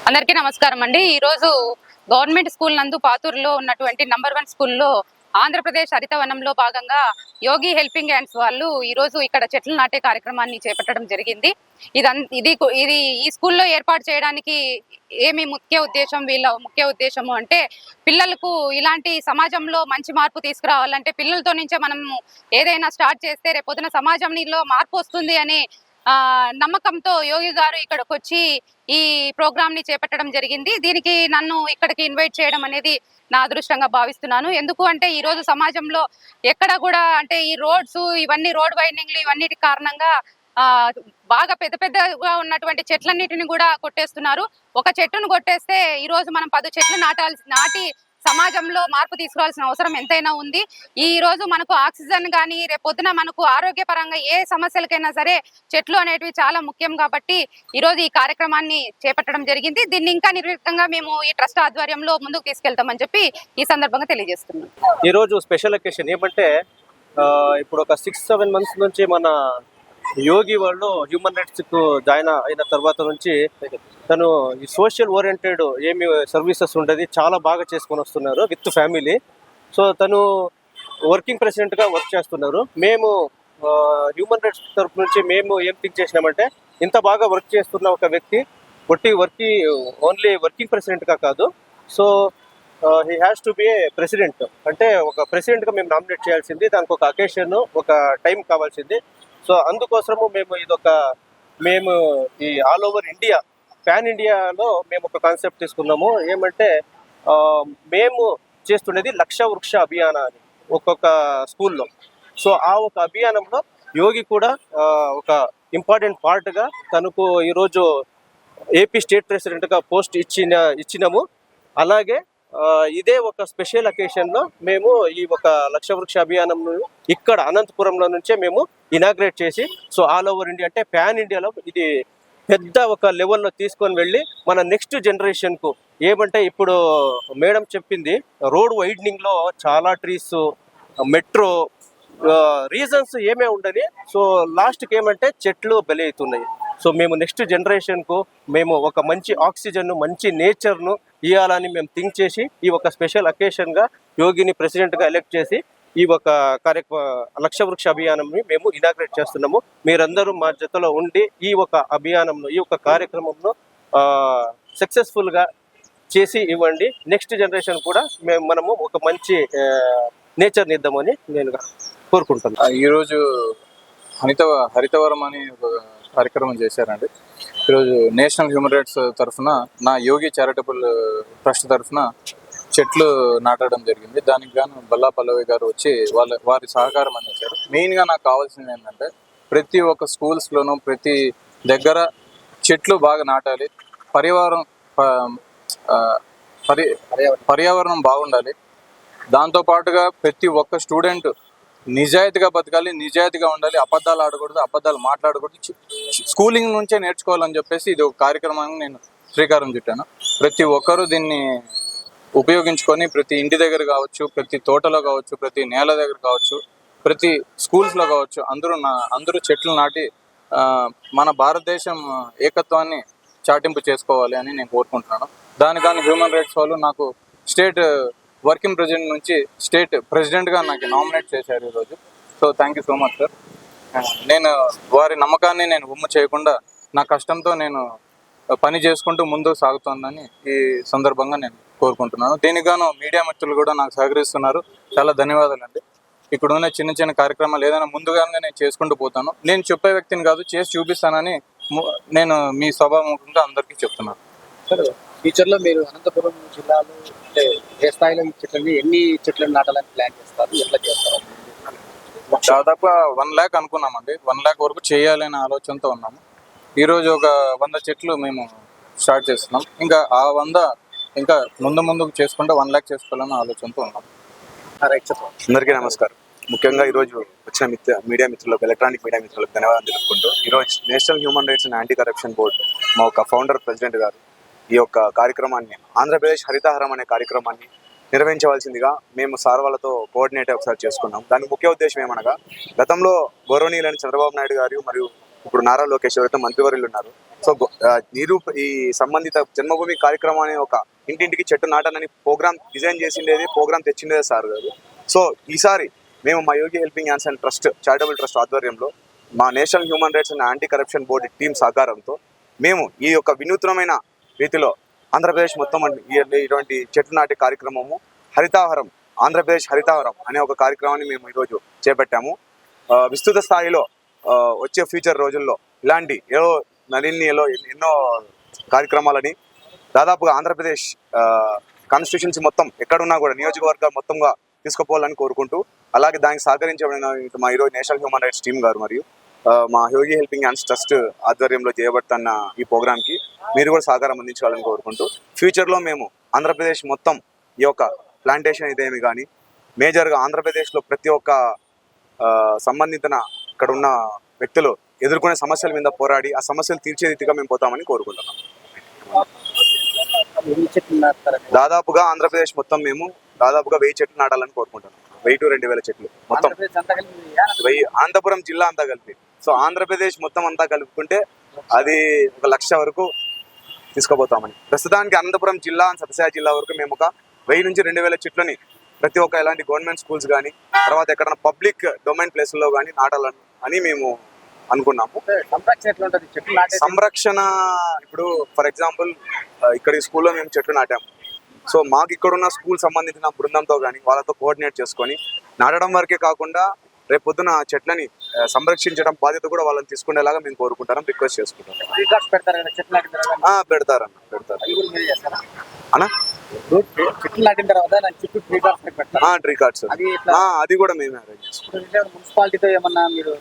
అందరికీ నమస్కారం అండి. ఈ రోజు గవర్నమెంట్ స్కూల్ నందు పాతూరులో ఉన్నటువంటి నంబర్ 1 స్కూల్లో ఆంధ్రప్రదేశ్ హరితవనంలో భాగంగా యోగి హెల్పింగ్ హ్యాండ్స్ వాళ్ళు ఈ రోజు ఇక్కడ చెట్లు నాటే కార్యక్రమాన్ని చేపట్టడం జరిగింది. ఇది ఈ స్కూల్లో ఏర్పాటు చేయడానికి ఏమి వీళ్ళ ముఖ్య ఉద్దేశము అంటే పిల్లలకు ఇలాంటి సమాజంలో మంచి మార్పు తీసుకురావాలంటే పిల్లలతో నుంచే మనం ఏదైనా స్టార్ట్ చేస్తే రేపొద్దున సమాజంలో మార్పు వస్తుంది అనే నమ్మకంతో యోగి గారు ఇక్కడికి వచ్చి ఈ ప్రోగ్రామ్ ని చేపట్టడం జరిగింది. దీనికి నన్ను ఇక్కడికి ఇన్వైట్ చేయడం అనేది నా అదృష్టంగా భావిస్తున్నాను. ఎందుకు అంటే ఈ రోజు సమాజంలో ఎక్కడ కూడా అంటే ఈ రోడ్స్ ఇవన్నీ రోడ్ వైండింగ్లు ఇవన్నిటి కారణంగా బాగా పెద్దగా ఉన్నటువంటి చెట్లన్నిటిని కూడా కొట్టేస్తున్నారు. ఒక చెట్టును కొట్టేస్తే ఈ రోజు మనం 10 చెట్లు నాటి సమాజంలో మార్పు తీసుకురావాల్సిన అవసరం ఎంతైనా ఉంది. ఈ రోజు మనకు ఆక్సిజన్ కానీ రేపొద్దున మనకు ఆరోగ్యపరంగా ఏ సమస్యలకైనా సరే చెట్లు అనేటివి చాలా ముఖ్యం కాబట్టి ఈ రోజు ఈ కార్యక్రమాన్ని చేపట్టడం జరిగింది. దీన్ని ఇంకా నిర్విఘ్నంగా మేము ఈ ట్రస్ట్ ఆధ్వర్యంలో ముందుకు తీసుకెళ్తామని చెప్పి ఈ సందర్భంగా తెలియజేస్తున్నాం. ఈ రోజు స్పెషల్ అకేషన్ ఏమంటే ఇప్పుడు ఒక 6-7 మంత్స్ నుంచి మన యోగి వాళ్ళు హ్యూమన్ రైట్స్ కు జాయిన్ అయిన తర్వాత నుంచి తను ఈ సోషల్ ఓరియంటెడ్ ఏమి సర్వీసెస్ ఉండేది చాలా బాగా చేసుకొని వస్తున్నారు విత్ ఫ్యామిలీ. సో తను వర్కింగ్ ప్రెసిడెంట్గా వర్క్ చేస్తున్నారు. మేము హ్యూమన్ రైట్స్ తరఫు నుంచి మేము ఏం థింక్ చేసినామంటే ఇంత బాగా వర్క్ చేస్తున్న ఒక వ్యక్తి ఓన్లీ వర్కింగ్ ప్రెసిడెంట్గా కాదు, so he has to be A president. అంటే ఒక ప్రెసిడెంట్గా మేము నామినేట్ చేయాల్సింది, దానికి ఒక అకేషన్ ఒక టైం కావాల్సింది. సో అందుకోసము మేము ఈ ఆల్ ఓవర్ ఇండియా పాన్ ఇండియాలో మేము ఒక కాన్సెప్ట్ తీసుకున్నాము. ఏమంటే మేము చేస్తున్నది 1,00,000 వృక్ష అభియాన అని ఒక్కొక్క స్కూల్లో. సో ఆ ఒక అభియానంలో యోగి కూడా ఒక ఇంపార్టెంట్ పార్ట్గా తనకు ఈరోజు ఏపీ స్టేట్ ప్రెసిడెంట్గా పోస్ట్ ఇచ్చినాము. అలాగే ఇదే ఒక స్పెషల్ అకేషన్లో మేము ఈ ఒక 1,00,000 వృక్ష అభియానం ఇక్కడ అనంతపురంలో నుంచే మేము ఇనాగ్రేట్ చేసి సో ఆల్ ఓవర్ ఇండియా అంటే పాన్ ఇండియాలో ఇది పెద్ద ఒక లెవెల్లో తీసుకొని వెళ్ళి మన నెక్స్ట్ జనరేషన్కు ఏమంటే ఇప్పుడు మేడం చెప్పింది రోడ్ వైడనింగ్లో చాలా ట్రీస్ మెట్రో రీజన్స్ ఏమే ఉండని సో లాస్ట్కి ఏమంటే చెట్లు బలి అవుతున్నాయి. సో మేము నెక్స్ట్ జనరేషన్కు మేము ఒక మంచి ఆక్సిజన్ను మంచి నేచర్ను ఇవ్వాలని మేము థింక్ చేసి ఈ ఒక స్పెషల్ అకేషన్గా యోగిని ప్రెసిడెంట్గా ఎలెక్ట్ చేసి ఈ ఒక 1,00,000 వృక్ష అభియానంని మేము ఇనాగ్రేట్ చేస్తున్నాము. మీరందరూ మా జతలో ఉండి ఈ ఒక అభియానంలో ఈ ఒక కార్యక్రమంలో సక్సెస్ఫుల్గా చేసి ఇవ్వండి. నెక్స్ట్ జనరేషన్ కూడా మనము ఒక మంచి నేచర్ని ఇద్దామని నేను కోరుకుంటున్నాను. ఈరోజు హరితవరం అని ఒక కార్యక్రమం చేశారండి. ఈరోజు నేషనల్ హ్యూమన్ రైట్స్ తరఫున నా యోగి చారిటబుల్ ట్రస్ట్ తరఫున చెట్లు నాటడం జరిగింది. దానికి గాను బల్లా పల్లవి గారు వచ్చి వారి సహకారం అందించారు. మెయిన్గా నాకు కావాల్సింది ఏంటంటే ప్రతి ఒక్క స్కూల్స్లోనూ ప్రతి దగ్గర చెట్లు బాగా నాటాలి, పర్యావరణం బాగుండాలి. దాంతోపాటుగా ప్రతి ఒక్క స్టూడెంట్ నిజాయితీగా బతకాలి, నిజాయితీగా ఉండాలి, అబద్ధాలు ఆడకూడదు, అబద్ధాలు మాట్లాడకూడదు, స్కూలింగ్ నుంచే నేర్చుకోవాలని చెప్పేసి ఇది ఒక కార్యక్రమాన్ని నేను శ్రీకారం చుట్టాను. ప్రతి ఒక్కరూ దీన్ని ఉపయోగించుకొని ప్రతి ఇంటి దగ్గర కావచ్చు, ప్రతి తోటలో కావచ్చు, ప్రతి నేల దగ్గర కావచ్చు, ప్రతి స్కూల్స్లో కావచ్చు అందరూ చెట్లు నాటి మన భారతదేశం ఏకత్వాన్ని చాటింపు చేసుకోవాలి అని నేను కోరుకుంటున్నాను. దానికని హ్యూమన్ రైట్స్ వాళ్ళు నాకు స్టేట్ వర్కింగ్ ప్రెసిడెంట్ నుంచి స్టేట్ ప్రెసిడెంట్గా నాకు నామినేట్ చేశారు ఈరోజు. So thank you so much sir. నేను వారి నమ్మకాన్ని నేను ఉమ్ము చేయకుండా నా కష్టంతో నేను పని చేసుకుంటూ ముందుకు సాగుతుందని ఈ సందర్భంగా నేను కోరుకుంటున్నాను. దీనిగాను మీడియా మిత్రులు కూడా నాకు సహకరిస్తున్నారు, చాలా ధన్యవాదాలు అండి. ఇక్కడ ఉన్న చిన్న కార్యక్రమాలు ఏదైనా ముందుగానే నేను చేసుకుంటూ పోతాను. నేను చెప్పే వ్యక్తిని కాదు, చేసి చూపిస్తానని నేను మీ సభాముఖంగా అందరికీ చెప్తున్నాను. ఫ్యూచర్లో మీరు అనంతపురం జిల్లాలో అంటే ఏ స్థాయిలో ఈ చెట్లని ఎన్ని చెట్లను నాటాలని ప్లాన్ చేస్తారు, ఎట్లా చేస్తారు? దాదాపు 1 lakh అనుకున్నామండి. 1 lakh వరకు చేయాలనే ఆలోచనతో ఉన్నాము. ఈరోజు ఒక 100 చెట్లు మేము స్టార్ట్ చేస్తున్నాం. ఇంకా ఆ 100 ఇంకా ముందుకు చేసుకుంటే 1 lakh చేసుకోవాలనే ఆలోచనతో ఉన్నాం. అందరికీ నమస్కారం. ముఖ్యంగా ఈరోజు వచ్చిన మీడియా మిత్రులకు, ఎలక్ట్రానిక్ మీడియా మిత్రులకు ధన్యవాదాలు తెలుపుకుంటూ ఈరోజు national human rights and anti corruption board మా ఒక ఫౌండర్ ప్రెసిడెంట్ గారు ఈ యొక్క కార్యక్రమాన్ని ఆంధ్రప్రదేశ్ హరితహారం అనే కార్యక్రమాన్ని నిర్వహించవలసిందిగా మేము సార్ వాళ్ళతో కోఆర్డినేట్ ఒకసారి చేసుకున్నాం. దానికి ముఖ్య ఉద్దేశం ఏమనగా గతంలో గౌరవనీయులైన చంద్రబాబు నాయుడు గారు మరియు ఇప్పుడు నారా లోకేష్ ఎవరైతే మంత్రివర్యులు ఉన్నారు సో ఈ సంబంధిత జన్మభూమి కార్యక్రమం అనే ఒక ఇంటింటికి చెట్టు నాటాలని ప్రోగ్రామ్ డిజైన్ చేసిండేది, ప్రోగ్రామ్ తెచ్చిండేది సార్ గారు. సో ఈసారి మేము మా Yogi helping hands and trust charitable trust ఆధ్వర్యంలో మా national human rights and anti corruption board team సహకారంతో మేము ఈ యొక్క వినూత్నమైన రీతిలో ఆంధ్రప్రదేశ్ మొత్తం ఇటువంటి చెట్లు నాటే కార్యక్రమము హరితావరం, ఆంధ్రప్రదేశ్ హరితావరం అనే ఒక కార్యక్రమాన్ని మేము ఈరోజు చేపట్టాము. విస్తృత స్థాయిలో వచ్చే ఫ్యూచర్ రోజుల్లో ఇలాంటి ఎన్నో కార్యక్రమాలని దాదాపుగా ఆంధ్రప్రదేశ్ కాన్స్టిట్యూషన్స్ మొత్తం ఎక్కడున్నా కూడా నియోజకవర్గాలు మొత్తంగా తీసుకుపోవాలని కోరుకుంటూ, అలాగే దానికి సహకరించబడిన మా ఈరోజు నేషనల్ హ్యూమన్ రైట్స్ టీం గారు మరియు మా యోగి హెల్పింగ్ హ్యాండ్స్ ట్రస్ట్ ఆధ్వర్యంలో చేయబడుతున్న ఈ ప్రోగ్రామ్కి మీరు కూడా సహకారం అందించాలని కోరుకుంటూ, ఫ్యూచర్లో మేము ఆంధ్రప్రదేశ్ మొత్తం ఈ యొక్క ప్లాంటేషన్ ఇదేమి కానీ మేజర్గా ఆంధ్రప్రదేశ్లో ప్రతి ఒక్క సంబంధిత ఇక్కడ ఉన్న వ్యక్తులు ఎదుర్కొనే సమస్యల మీద పోరాడి ఆ సమస్యలు తీర్చే రీతిగా మేము పోతామని కోరుకుంటున్నాం. ఎన్ని చెట్లు నాటుతారు? దాదాపుగా ఆంధ్రప్రదేశ్ మొత్తం మేము దాదాపుగా 1000 చెట్లు నాటాలని కోరుకుంటున్నాం. 1000 to 2000 చెట్లు మొత్తం అనంతపురం జిల్లా అంతా కలిపి. సో ఆంధ్రప్రదేశ్ మొత్తం అంతా కలుపుకుంటే అది 1,00,000 వరకు తీసుకుపోతామని. ప్రస్తుతానికి అనంతపురం జిల్లా సత్యసాయి జిల్లా వరకు మేము ఒక 1000 నుంచి 2000 చెట్లని ప్రతి ఒక్క ఎలాంటి గవర్నమెంట్ స్కూల్స్ కానీ తర్వాత ఎక్కడైనా పబ్లిక్ డొమైన్ ప్లేస్లో కానీ నాటాలని అని మేము అనుకున్నాము. సంరక్షణ ఎట్లా ఉంటుంది? చెట్లు నాటే సంరక్షణ ఇప్పుడు ఫర్ ఎగ్జాంపుల్ ఇక్కడ ఈ స్కూల్లో మేము చెట్లు నాటాము. సో మాకు ఇక్కడున్న స్కూల్ సంబంధించిన బృందంతో కానీ వాళ్ళతో కోఆర్డినేట్ చేసుకొని నాటడం వరకే కాకుండా రేపు పొద్దున చెట్లని సంరక్షించడం బాధ్యత కూడా వాళ్ళని తీసుకునేలాగా మేము కోరుకుంటాం, రిక్వెస్ట్ చేసుకుంటాం. రికార్డ్స్ పెడతారు కదా చెట్లు నాటిన తర్వాత? పెడతారు అది కూడా మీరే చేస్తారా అన్నా? చెట్లు నాటిన తర్వాత నాకు చుట్టూ ట్రీ కార్డ్స్ పెడతారు. ట్రీ కార్డ్స్ అది అది కూడా మేమే అరేంజ్ చేసుకుంటాం. మున్సిపాలిటీతో ఏమన్నా మీరు